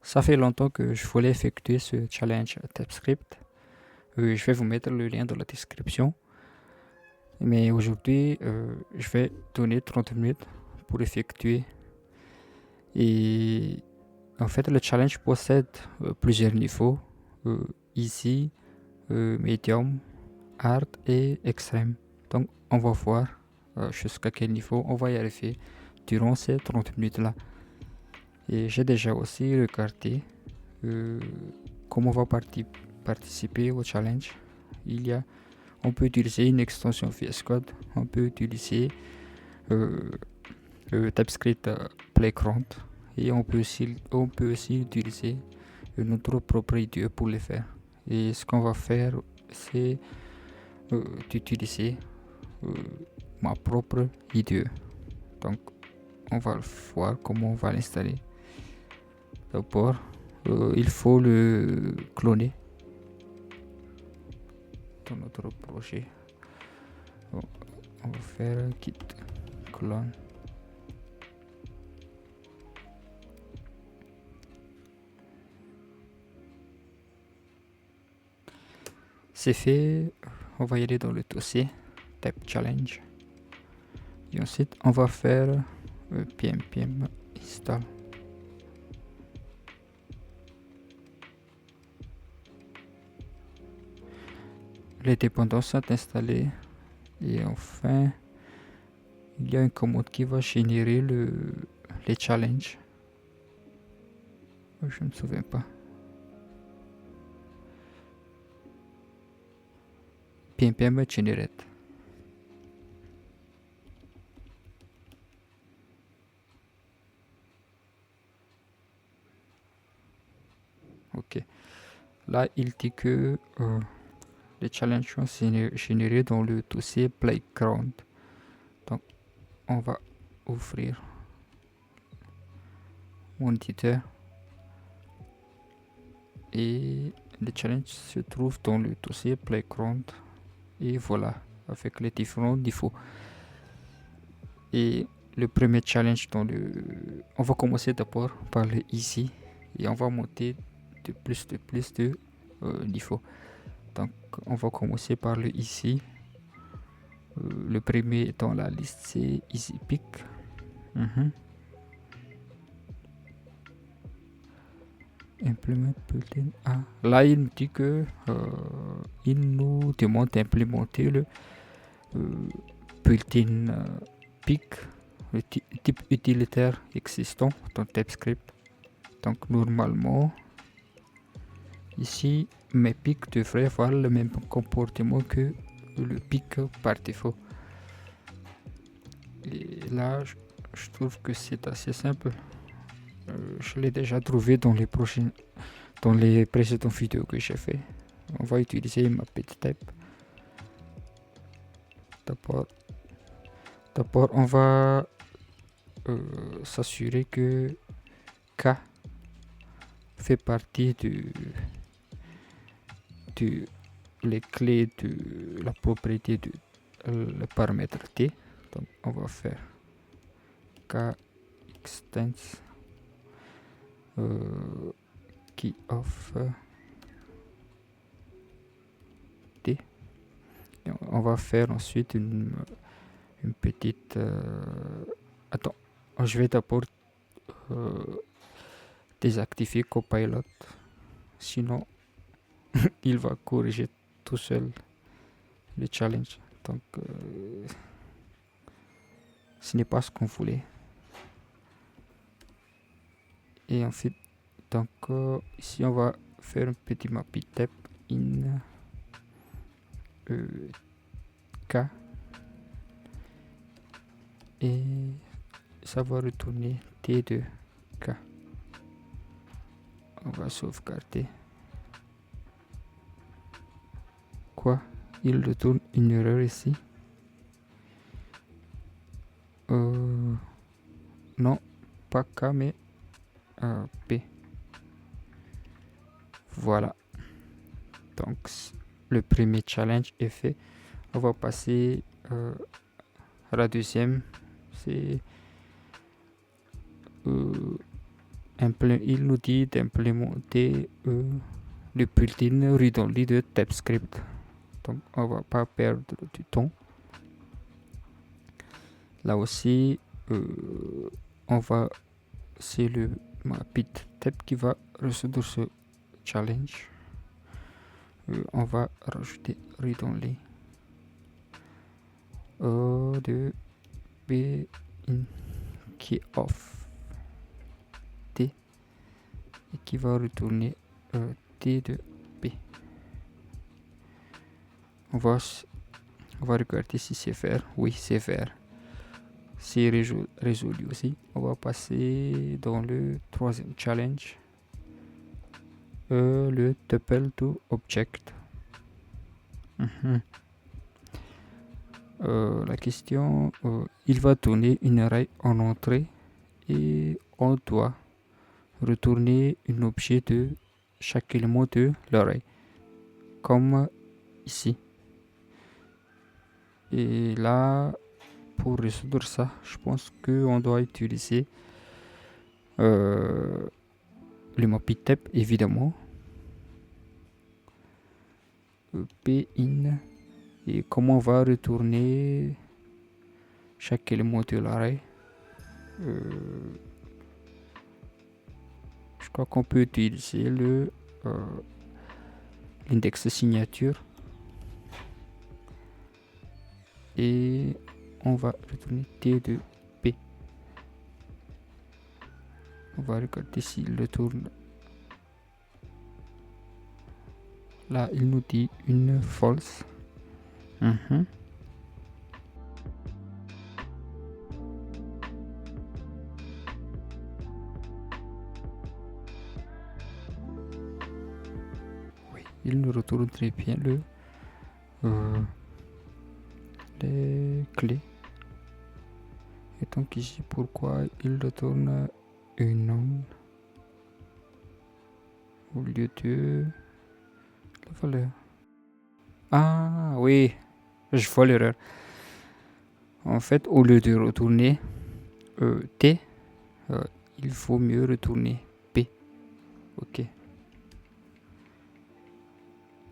Ça fait longtemps que je voulais effectuer ce challenge TypeScript. Je vais vous mettre le lien dans la description. Mais aujourd'hui, je vais donner 30 minutes pour effectuer. Et en fait, le challenge possède plusieurs niveaux. Easy, medium, hard et extrême. Donc, on va voir jusqu'à quel niveau on va y arriver durant ces 30 minutes-là. Et j'ai déjà aussi regardé comment on va participer au challenge. On peut utiliser une extension VS Code, on peut utiliser euh, le TypeScript Playground et on peut aussi utiliser notre propre IDE pour le faire. Et ce qu'on va faire, c'est d'utiliser ma propre IDE. Donc, on va voir comment on va l'installer. D'abord, il faut le cloner dans notre projet. On va faire git clone. C'est fait, on va y aller dans le dossier type challenge et ensuite on va faire pm install. Les dépendances sont installées et enfin il y a une commande qui va générer les challenges. Je ne me souviens pas. pm generate. Ok. Là, il dit que les challenges sont générés dans le dossier Playground. Donc, on va ouvrir mon éditeur. Et les challenges se trouvent dans le dossier Playground. Et voilà, avec les différents niveaux. Et le premier challenge on va commencer d'abord par le easy et on va monter de plus de niveaux. Donc on va commencer par le easy. Le premier dans la liste c'est Easy Pick. Implement built-in. Ah, là il me dit que il nous demande d'implémenter le built-in pick, le type utilitaire existant dans TypeScript. Donc normalement ici mes pics devraient avoir le même comportement que le pic par défaut. Et là je trouve que c'est assez simple. Je l'ai déjà trouvé dans les précédentes vidéos que j'ai fait. On va utiliser ma petite type. D'abord on va s'assurer que K fait partie de les clés de la propriété de le paramètre T. Donc on va faire K extends key of T. Et on va faire ensuite une petite attends, je vais d'abord désactiver Copilot, sinon il va corriger tout seul le challenge. Donc ce n'est pas ce qu'on voulait. Et ensuite donc ici on va faire un petit mapping type in K et ça va retourner T2 K. On va sauvegarder. Quoi? Il retourne une erreur ici. Non, pas K mais P. Voilà. Donc le premier challenge est fait. On va passer à la deuxième. C'est il nous dit d'implémenter le plugin read-only de TypeScript. Donc on va pas perdre du temps. Là aussi, c'est le PyType qui va résoudre ce challenge. On va rajouter read-only de B in qui est off T et qui va retourner T de B. On va regarder si c'est vert. Oui, c'est vert. C'est résolu aussi. On va passer dans le troisième challenge. Le tuple to object. La question, il va tourner une array en entrée et on doit retourner un objet de chaque élément de l'array, comme ici. Et là, pour résoudre ça, je pense qu'on doit utiliser le mot PyType évidemment, pin, et comment on va retourner chaque élément de l'array. Je crois qu'on peut utiliser l'index signature et on va retourner T de P. On va regarder s'il retourne. Là, il nous dit une false. Oui, il nous retourne très bien les clés. Et donc ici, pourquoi il retourne une non au lieu de la valeur? Ah oui, je vois l'erreur. En fait, au lieu de retourner T, il faut mieux retourner P. Ok.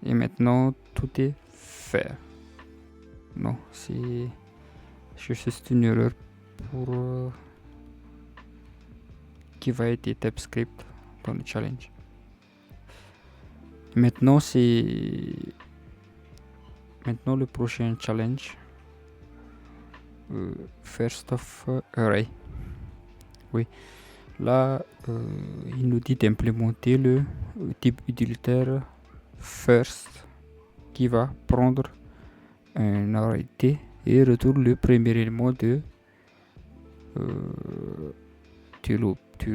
Et maintenant, tout est fait. Non, c'est juste une erreur pour qui va être TypeScript dans le challenge. Maintenant, le prochain challenge. First of array. Oui. Là, il nous dit d'implémenter le type utilitaire first qui va prendre un array T et retourne le premier élément de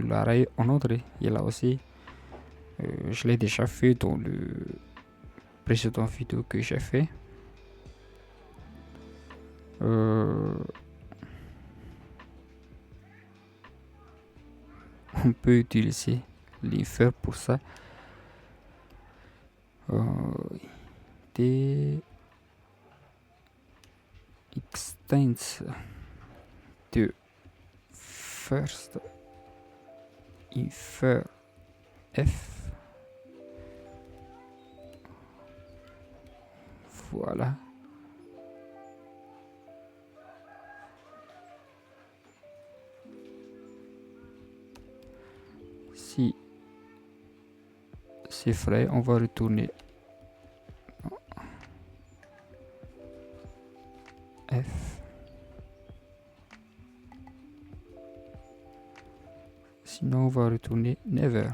l'array en entrée. Et là aussi, je l'ai déjà fait dans le précédent vidéo que j'ai fait. On peut utiliser l'infer pour ça. T extends to first infer f. Voilà. Si c'est vrai, on va retourner f. Sinon, on va retourner never.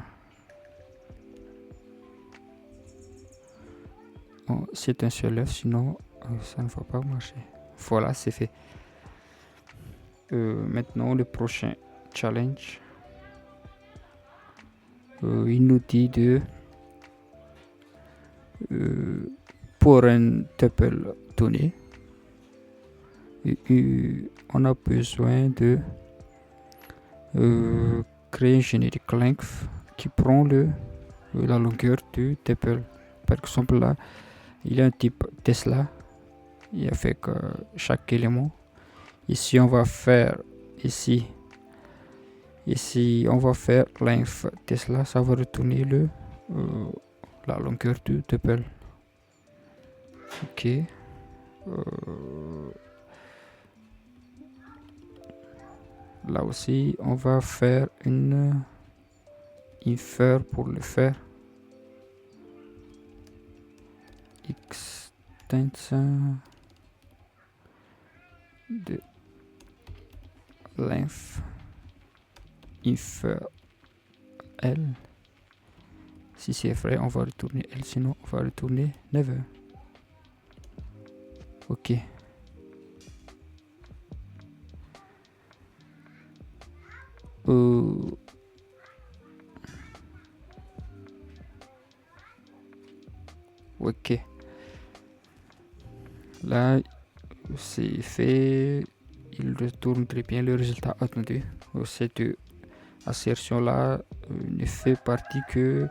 C'est un seul f, sinon ça ne va pas marcher. Voilà, c'est fait. Maintenant, le prochain challenge. Il nous dit de pour un tuple donné, on a besoin de créer un generic length qui prend la longueur du tuple. Par exemple, là, il y a un type Tesla et avec chaque élément. Ici, on va faire ici Et si on va faire length Tesla, ça va retourner la longueur du tuple. Ok. Là aussi, on va faire une infer pour le faire. Extension de length infer L. Si c'est vrai, on va retourner L, sinon on va retourner never. Ok. Ok. Là, c'est fait. Il retourne très bien le résultat attendu. Cette assertion-là ne fait partie que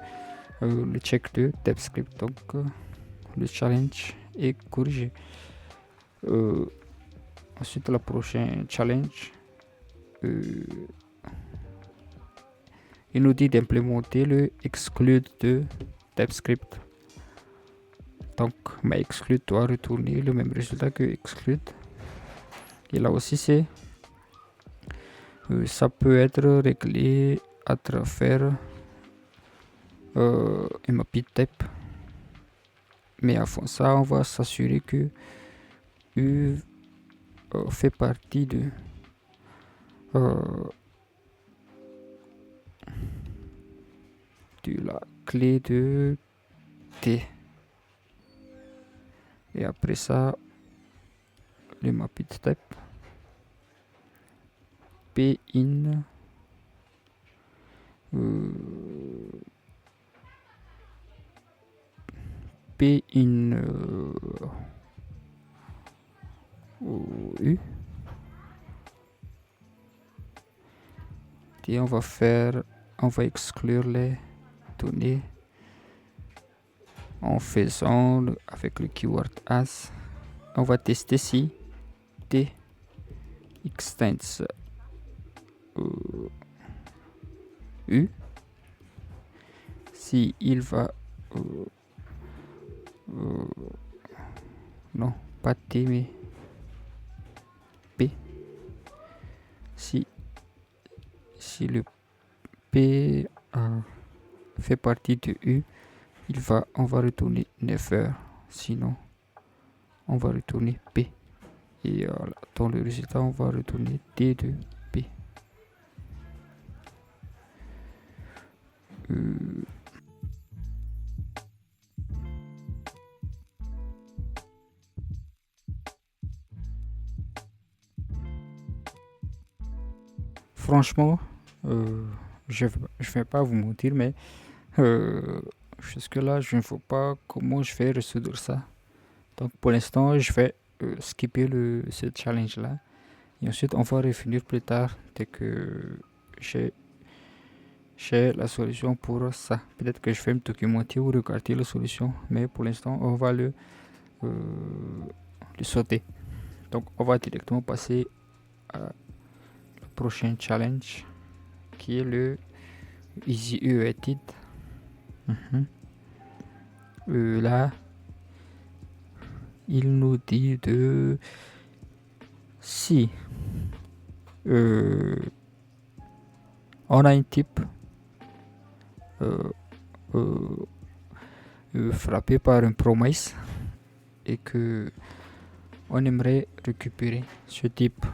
le check de TypeScript. Donc, le challenge est corrigé. Ensuite, le prochain challenge, il nous dit d'implémenter le exclude de TypeScript. Donc, ma exclude doit retourner le même résultat que exclude. Et là aussi, ça peut être réglé à travers un mapping type. Mais avant ça, on va s'assurer que U fait partie de la clé de T. Et après ça, le mapping type P in P in U. Et on va exclure les données en faisant avec le keyword as. On va tester si T extends U, si il va non, pas T mais P. Si le P fait partie de U, on va retourner never, sinon on va retourner P. Et dans le résultat, on va retourner D de P. Franchement, je vais pas vous mentir, mais jusque là, je ne vois pas comment je vais résoudre ça. Donc pour l'instant, je vais skipper ce challenge là. Et ensuite, on va revenir plus tard dès que j'ai la solution pour ça. Peut-être que je vais me documenter ou regarder la solution, mais pour l'instant, on va le sauter. Donc on va directement passer à le prochain challenge qui est le Easy Edit. Là, il nous dit de si on a un type frappé par une promesse et que on aimerait récupérer ce type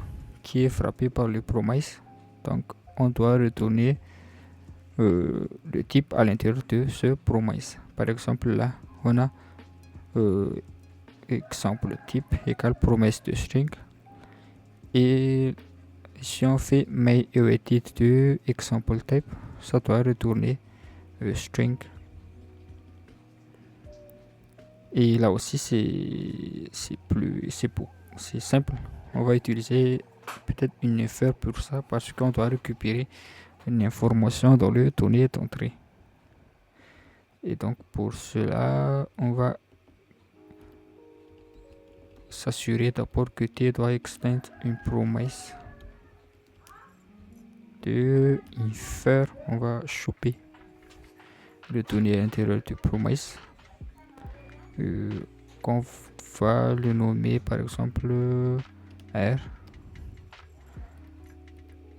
qui est frappé par les promesses. Donc on doit retourner le type à l'intérieur de ce promesse. Par exemple là, on a exemple type égale promesse de string, et si on fait main-edit de example type, ça doit retourner string. Et là aussi c'est simple. On va utiliser peut-être une infer pour ça, parce qu'on doit récupérer une information dans le données d'entrée. Et donc pour cela, on va s'assurer d'abord que T doit extend une promesse. de infer, on va choper le données à l'intérieur de promesse qu'on va le nommer par exemple R.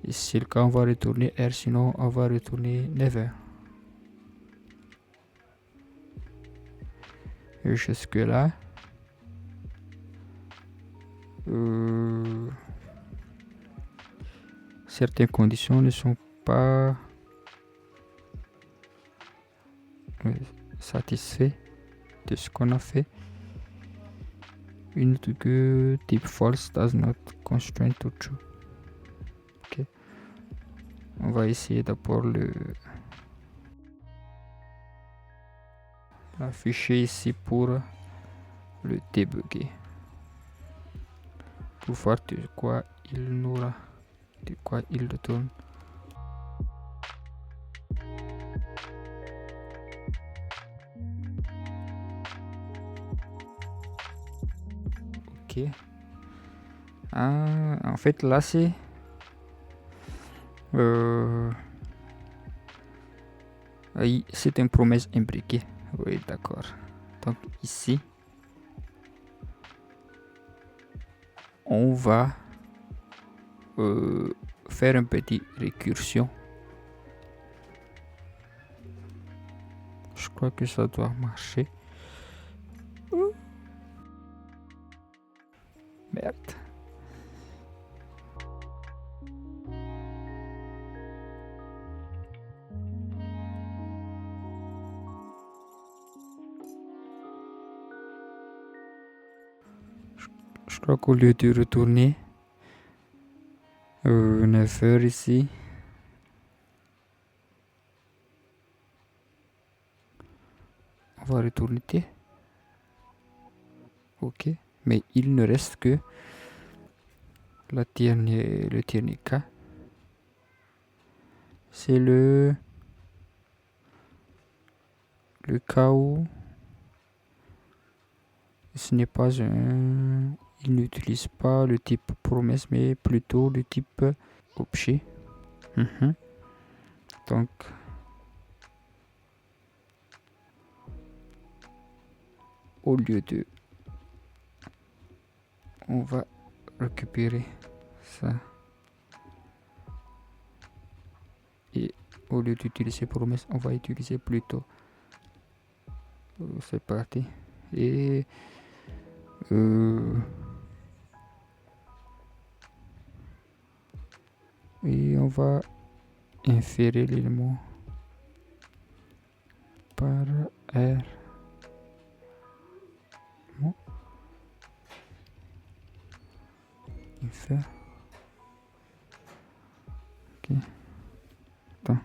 Et si c'est le cas, on va retourner R, sinon on va retourner never. Et jusque là, certaines conditions ne sont pas satisfaites de ce qu'on a fait. Une que type false does not constrain to true. Ok. On va essayer d'abord l'afficher ici pour le débugger. Pour voir de quoi il retourne. Ok. En fait, là, c'est c'est une promesse imbriquée. Oui, d'accord. Donc ici, on va faire un petit récursion. Je crois que ça doit marcher. Merde. Je crois qu'au lieu de retourner 9 heures ici, on va retourner T. Ok, mais il ne reste que le dernier cas. C'est le cas où ce n'est pas il n'utilise pas le type promesse, mais plutôt le type objet. Donc, au lieu de, on va récupérer ça. Et au lieu d'utiliser promesse, on va utiliser plutôt. C'est parti. Et on va inférer l'élément par R. Bon. Infère. Ok. Attends.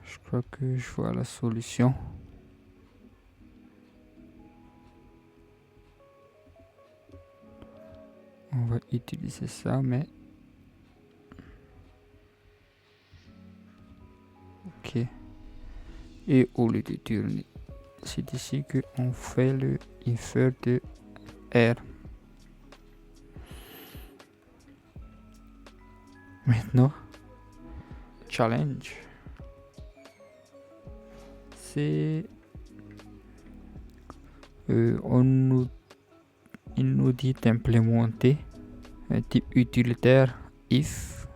Je crois que je vois la solution. On va utiliser ça, mais ok. Et au lieu de tourner, c'est ici qu'on fait le infer de R. Maintenant, challenge. C'est il nous dit d'implémenter un type utilitaire if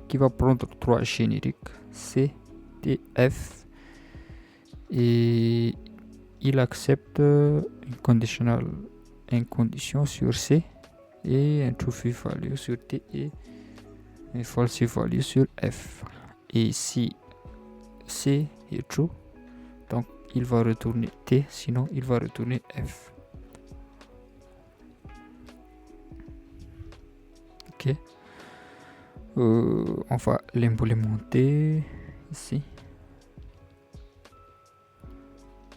qui va prendre 3 génériques C, D, F, et il accepte une condition sur C et un true value sur D et un false value sur F. Et si C est true, donc il va retourner T, sinon il va retourner F. Ok. On va l'implémenter ici.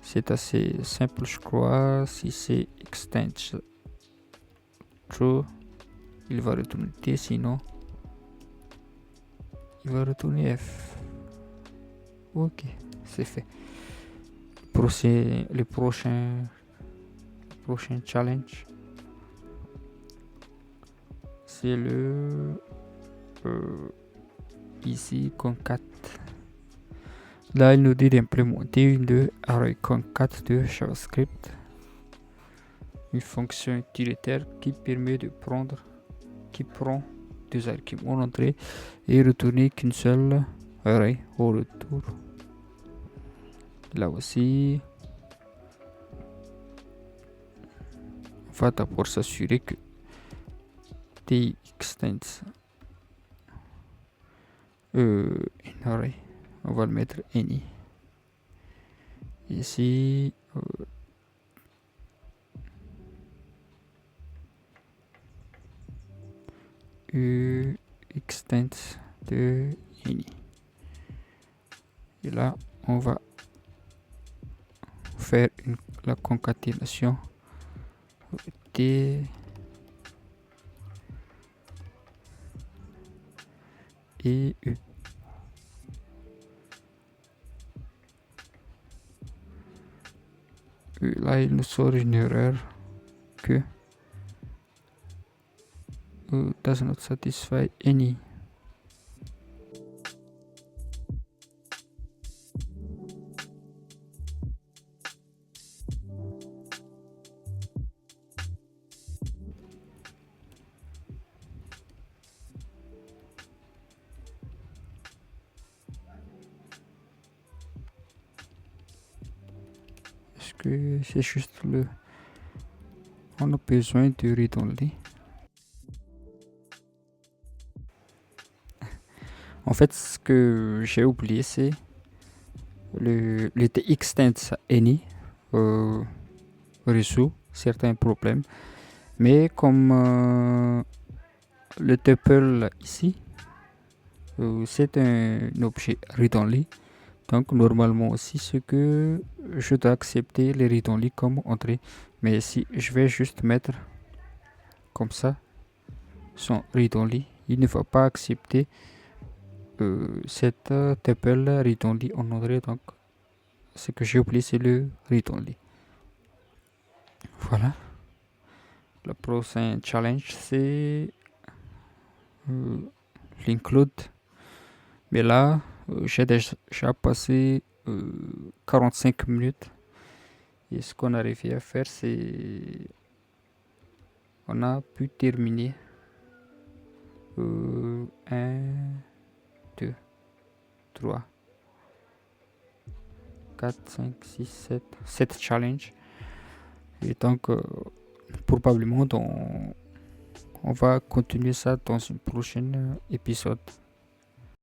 C'est assez simple, je crois. Si c'est extend true, il va retourner T, sinon il va retourner F. Ok, c'est fait. prochain challenge, c'est le ici concat. Là, il nous dit d'implémenter une array concat de JavaScript, une fonction utilitaire qui prend deux arguments en entrée et retourner qu'une seule array au retour. Là aussi, on va d'abord s'assurer que extends une array. On va le mettre any. Ici, extends de any. Et là, on va faire la concaténation T et U. Et là, il nous sort une erreur que does not satisfy any. Est-ce que c'est juste on a besoin de read-only? En fait, ce que j'ai oublié, c'est le extends any résout certains problèmes. Mais comme le tuple ici, c'est un objet read-only. Donc normalement aussi, ce que je dois accepter les read-only comme entrée. Mais si je vais juste mettre comme ça, son read-only, il ne va pas accepter cette tuple read-only en entrée. Donc ce que j'ai oublié, c'est le read-only. Voilà. Le prochain challenge, c'est l'include. Mais là, j'ai déjà passé 45 minutes. Et ce qu'on a réussi à faire, c'est on a pu terminer 1, 2, 3, 4, 5, 6, 7 challenges. Et donc, probablement, on va continuer ça dans un prochain épisode.